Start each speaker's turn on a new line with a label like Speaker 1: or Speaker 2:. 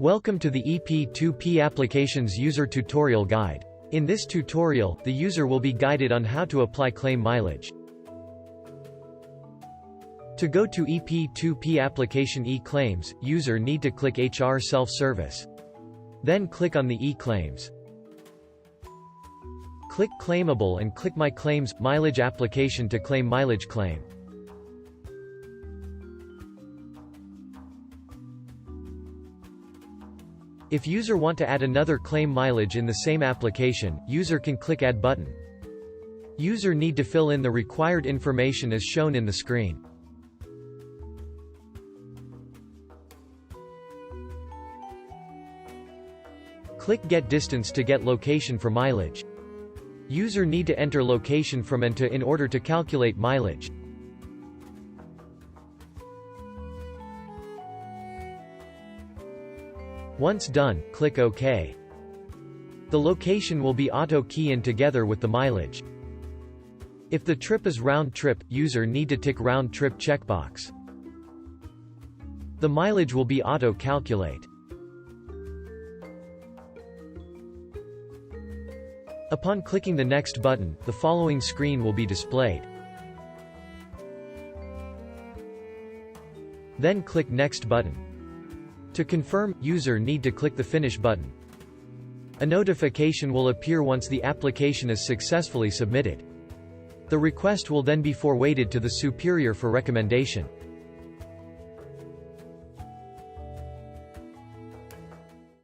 Speaker 1: Welcome to the eP2P Applications User Tutorial Guide. In this tutorial, the user will be guided on how to apply claim mileage. To go to eP2P application e-claims, user need to click HR self-service. Then click on the e-claims. Click Claimable and click My Claims Mileage application to claim mileage claim. If user want to add another claim mileage in the same application, user can click Add button. User need to fill in the required information as shown in the screen. Click Get Distance to get location for mileage. User need to enter location from and to in order to calculate mileage. Once done, click OK. The location will be auto-key in together with the mileage. If the trip is round trip, user need to tick round trip checkbox. The mileage will be auto-calculate. Upon clicking the next button, the following screen will be displayed. Then click Next button. To confirm, user need to click the Finish button. A notification will appear once the application is successfully submitted. The request will then be forwarded to the superior for recommendation.